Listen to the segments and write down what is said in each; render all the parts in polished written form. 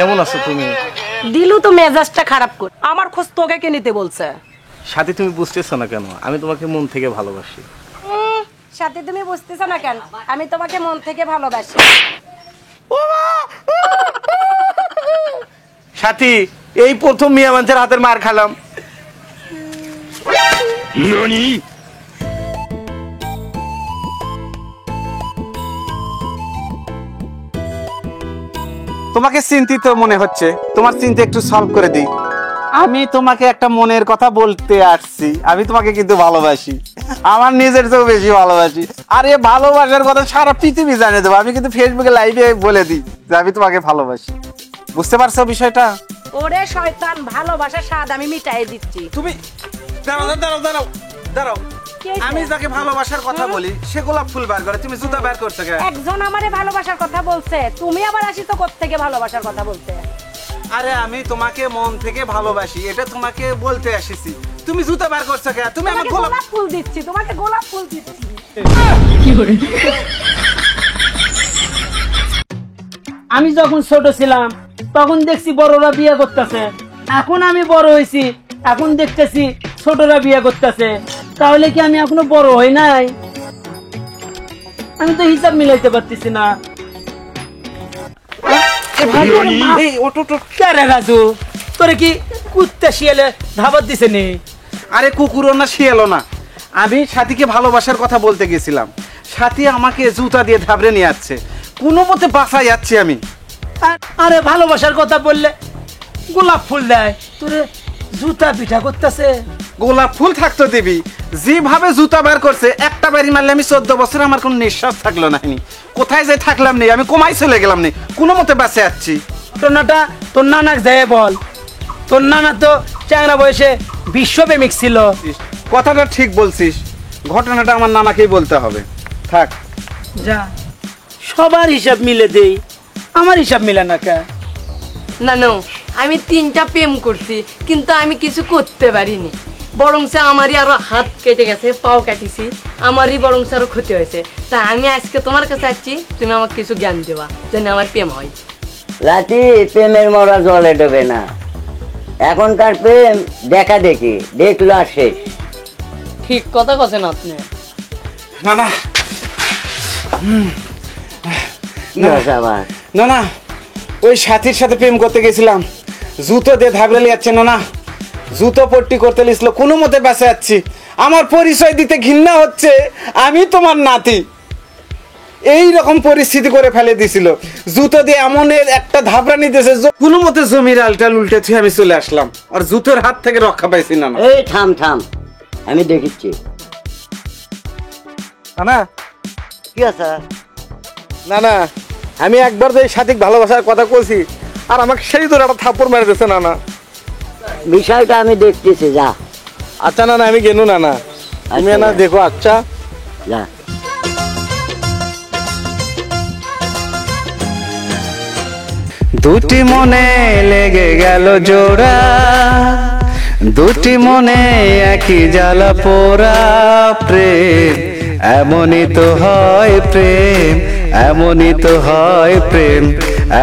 কেমন আছো তুমি? দিলু তো মেজাজটা খারাপ করে, আমার খোঁজ তোকে কে নিতে বলছে? সাথী তুমি বুঝতেছো না কেন? আমি তোমাকে মন থেকে ভালোবাসি। সাথে তুমি বুঝতেছো না কেন? আমি তোমাকে মন থেকে ভালোবাসি। সাথী, এই প্রথম মিয়া মানুষের হাতের মার খালাম। তোমাকে চিন্তিত মনে হচ্ছে, তোমার চিন্তা একটু সলভ করে দিই। আমি তোমাকে একটা মনের কথা বলতে আসছি, আমি তোমাকে কিন্তু ভালোবাসি, আমার নিজের চেয়েও বেশি ভালোবাসি। আর এই ভালোবাসার কথা সারা পৃথিবী জানিয়ে দেবো। আমি কিন্তু ফেসবুকে লাইভে বলে দিই যে আমি তোমাকে ভালোবাসি। বুঝতে পারছো বিষয়টা? ওরে শয়তান, ভালোবাসার স্বাদ আমি মিটাই দিচ্ছি। তুমি দাঁড়াও দাঁড়াও দাঁড়াও দাঁড়াও, আমি যাকে ভালোবাসার কথা বলি সে গোলাপ ফুল বার করে, তুমি জুতা বার করছো কেন? একজন আমারে ভালোবাসার কথা বলছে, তুমি আবার আসি তো কোত্থেকে ভালোবাসার কথা বলতে? আরে আমি তোমাকে মন থেকে ভালোবাসি, এটা তোমাকে বলতে এসেছি। তুমি জুতা বার করছো কেন? তুমি আমার গোলাপ ফুল দিচ্ছি, তোমাকে গোলাপ ফুল দিচ্ছি। আমি যখন ছোট ছিলাম তখন দেখছি বড়রা বিয়ে করতেছে, এখন আমি বড় হয়েছি, এখন দেখতেছি ছোটরা বিয়ে করতেছে। তাহলে কি আমি এখনো বড় হই নাই? আমি তো হিসাব মিলাইতে পারতেছি না। রাজু, তোরে কি কুত্তা শিয়ালে ধাবাত দিছে নি? আরে কুকুরও না শিয়ালো না, আমি সাথীকে ভালোবাসার কথা বলতে গেছিলাম, সাথী আমাকে জুতা দিয়ে ধাবড়ে নিয়ে যাচ্ছে, কোনো মতে বাসায় যাচ্ছি আমি। আরে ভালোবাসার কথা বললে গোলাপ ফুল দেয়, তোরে জুতা পিঠা করতেছে। গোলাপ ফুল থাকতো দিবি, যেভাবে জুতা বার করছে একটা বাড়ি মারলে আমি 14 বছর আমার কোনো নিঃশ্বাস থাকলো না। কোথায় যাই থাকলাম নেই, আমি কমাই চলে গেলাম নেই, কোনো মতে বাসে যাচ্ছি। ঘটনাটা তোর নানাক যায় বল, তোর নানা তো চ্যাংরা বয়সে বিশ্বপ্রেমিক ছিল। কথাটা ঠিক বলছিস, ঘটনাটা আমার নানাকেই বলতে হবে। থাক যা, সবার হিসাব মিলে দেই, আমার হিসাব মিলে না কে? নানু, আমি 3টা প্রেম করছি কিন্তু আমি কিছু করতে পারিনি, বরং আমারই আরো হাত কেটে গেছে, পাও কাটিছি, আমারই বরং আরো ক্ষতি হয়েছে। তা আমি আজকে তোমার কাছে আসছি, তুমি আমাকে কিছু জ্ঞান দেবা যেন আমার প্রেম হয়। রাতি প্রেমের মরা জলে ডোবে না, এখনকার প্রেম দেখা দেখি, দেখলো আর শেষ। ঠিক কথা বলছেন আপনি। না না না না, ওই সাথীর সাথে প্রেম করতে গেছিলাম, জুতো দিয়ে ধাবড়ে যাচ্ছে না, না জুতো পট্টি করতে লিখলো, কোনো মতে বেঁচে যাচ্ছি। আমার পরিচয় দিতে ঘৃণা হচ্ছে, আমি তোমার নাতি। এই রকম পরিস্থিতি করে ফেলে দিছিল, জুতো দিয়ে এমন একটা ধাবড়া নিতেছে, কোনো মতে জমির আলটাল উল্টেছি, আমি চলে আসলাম, আর জুতোর হাত থেকে রক্ষা পাইছি না। এই থাম থাম, আমি দেখিচ্ছি। না কি আছে? না না, আমি একবার যে সাথী ভালোবাসার কথা বলছি, আর আমাকে সেই ধরে একটা থাপ্পড় মেরে দিয়েছে। না না, বিষয়টা আমি দেখতেছি, যা। আচ্ছা না না, আমি গেনু না না, তুমি না দেখো। আচ্ছা যা। দুটি মনে লেগে গেল জোড়া, দুটি মনে একই জ্বালা পোড়া, প্রেম এমনই তো হয় প্রেম, এমনই তো হয় প্রেম,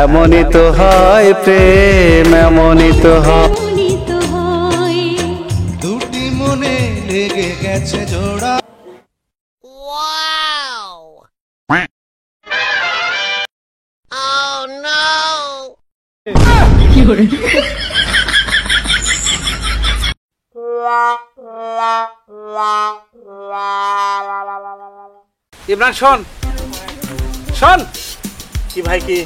এমনই তো হয় প্রেম, এমনই তো হয়। দুটি মনে লেগে গেছে জোড়া। ইমরান শোন শোন। কি ভাই? কি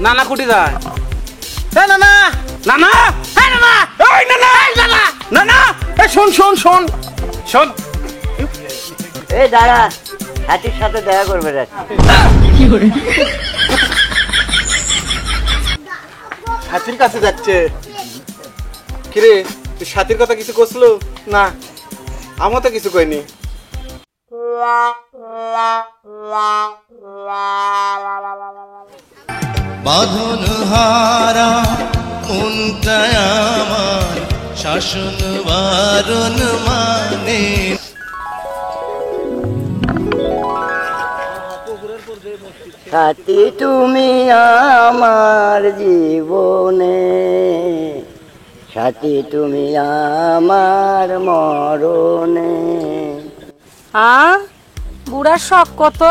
নানা কুটি যায়? না না না না না, এই না না, এই না না, এই না না, না না, এই শোন শোন শোন শোন। এই দাঁড়া, সাথীর সাথে দেখা করবে যাচ্ছি। সাথীর কাছে যাচ্ছে? কিরে, তুই সাথীর কথা কিছু করছিল না? আমার তো কিছু কইনি। বাঁধন হারা মনটা আমার শাসন বারণ মানে। সাথী তুমি আমার জীবনে, সাথী তুমি আমার মরণে। বুড়ার শখ কত।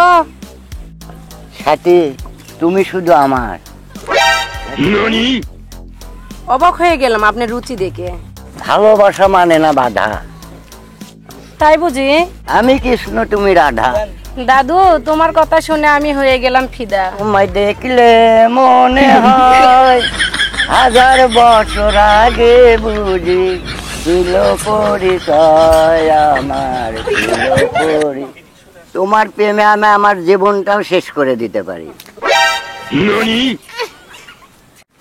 সাথী তুমি শুধু আমার। অবাক হয়ে গেলাম আপনার রুচি দেখে। ভালোবাসা মানে না বাধা। তাই বুঝি? আমি কৃষ্ণ তুমি রাধা। দাদু তোমার কথা শুনে আমি হয়ে গেলাম ফিদা। তোমায় দেখলে মনে হয় হাজার বছর আগে বুঝি ছিল পরিচয় আমার, ছিল পরিচয়। তোমার প্রেমে আমি আমার জীবনটাও শেষ করে দিতে পারি।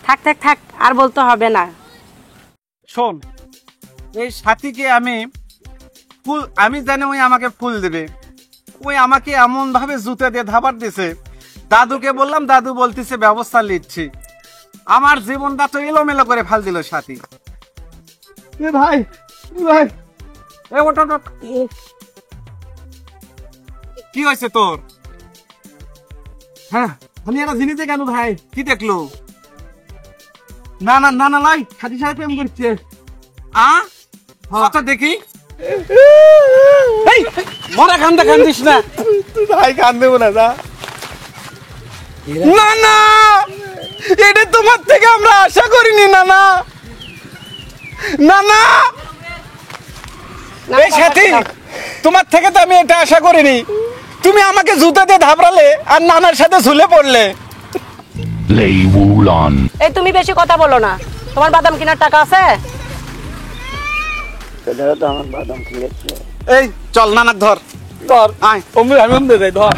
থাক থাক থাক, আর বলতে হবে না। শোন, এই সাথীকে আমি জানি ওই আমাকে ফুল দেবে, ওই আমাকে এমন ভাবে জুতে দিয়ে ধাবার দিছে। দাদুকে বললাম, দাদু বলতেছে ব্যবস্থা নিচ্ছি। আমার জীবনটা তো এলোমেলো করে ফাল দিল সাথী। ভাই ভাই, কি হয়েছে তোর? হ্যাঁ, আমি একটা জিনিসে কেন ভাই, কি দেখলো? না না না না লাই, সাথী সাথে প্রেম করছে। আচ্ছা দেখি। মরা কান্দা কান্দিস না ভাই, কান্দেব না। না না, এটা তোমার থেকে আমরা আশা করিনি। না না না না, এই সাথী তোমার থেকে তো আমি এটা আশা করিনি। তুমি আমাকে জুতা দিয়ে ধাবড়ালে আর নানার সাথে ঝুলে পড়লে। এই তুমি বেশি কথা বলো না। তোমার বাদাম কেনার টাকা আছে? সেটাও তো আমার বাদাম খেয়েছে। এই চল, নানাক ধর ধর, আয় আমি যাই, ধর।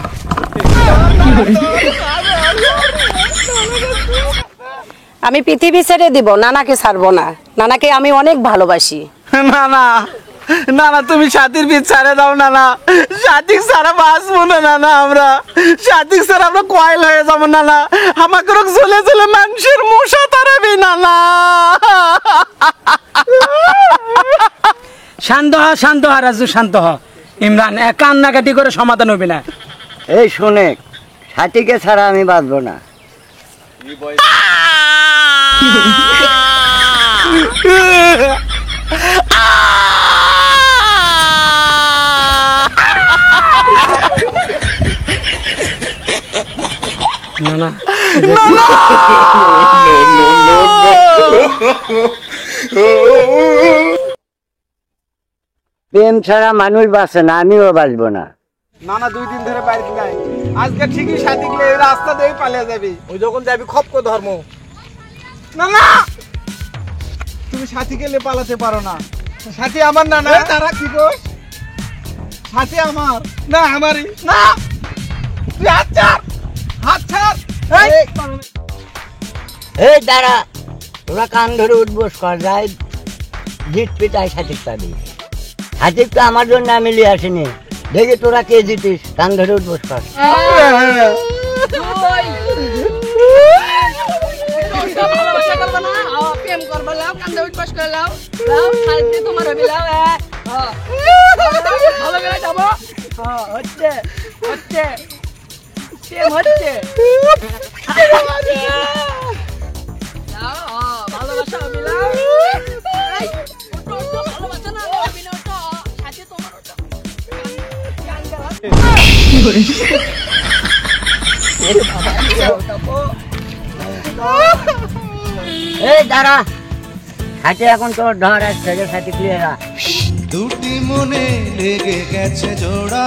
আমি পৃথিবী ছেড়ে দিব, নানাকে ছাড়বো না। নানাকে আমি অনেক ভালোবাসি। না না না না, তুমি সাথীর বীজ ছাড়ে দাও না। না, সাথী ছাড়া বাঁচবো না। না না, আমরা সাথী ছাড়া আমরা কয়েল হয়ে যাবো। না না, আমাকে চলে চলে মানুষের মশা তাড়াবি। না না, শান্ত হ, শান্ত হ রাজু, শান্ত হ। ইমরান, কান্নাকাটি করে সমাধান হবে না। এই শোনে, সাথীকে ছাড়া আমি বাঁচবো না। না না, প্রেম ছাড়া মানুষ বাঁচে না, আমিও বাঁচবো না। না না, 2 দিন ধরে বাড়িতে নাই। আজকে ঠিকই সাথী গেলে এই রাস্তা দিয়ে পালিয়ে যাবি। ওই যখন যাবি খপ করে ধর্ম। না না, তুমি সাথী গেলে পালাতে পারো না। সাথী আমার। না না, তারা কি গো? সাথী আমার না, আমারই না। তুই হাত ছাড়, হাত ছাড়। এই দাঁড়া, তোরা কান ধরে উঠবোস কর, যাই জিত পিটাই সাথী পাবি। সাথী তো আমার জন্য আমি লিয়ে আসিনি, দেখি তোরা কে জিতিস। কান ধরে উঠবোস কর। প্রেম করবা লাও, কান্দা উঠবাস করে লাও, লাও সাথে তোমার হবে লাও। ভালো করে যাবো। হচ্ছে হচ্ছে প্রেম হচ্ছে। ভালোবাসা হবে লাও। ভালোবাসা না হবে না, সাথে তোমার ওটা। এই দাঁড়া, সাথী এখন তোর ধর আসছে, সাথী ক্লিয়ার। দুটি মনে লেগে গেছে জোড়া।